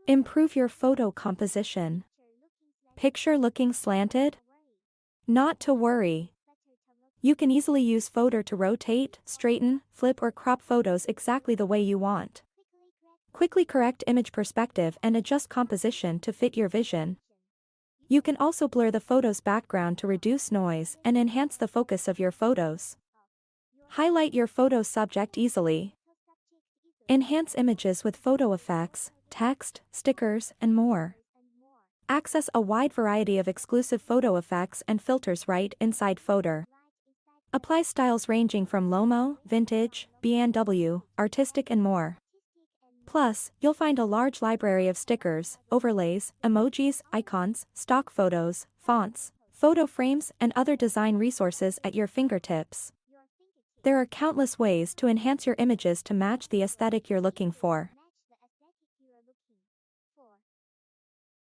Improve your photo composition. Picture looking slanted? Not to worry. You can easily use Photo to rotate, straighten, flip or crop photos exactly the way you want. Quickly correct image perspective and adjust composition to fit your vision. You can also blur the photo's background to reduce noise and enhance the focus of your photos. Highlight your photo subject easily. Enhance images with photo effects, text, stickers, and more. Access a wide variety of exclusive photo effects and filters right inside Photo. Apply styles ranging from Lomo, Vintage, B&W, Artistic and more. Plus, you'll find a large library of stickers, overlays, emojis, icons, stock photos, fonts, photo frames and other design resources at your fingertips. There are countless ways to enhance your images to match the aesthetic you're looking for.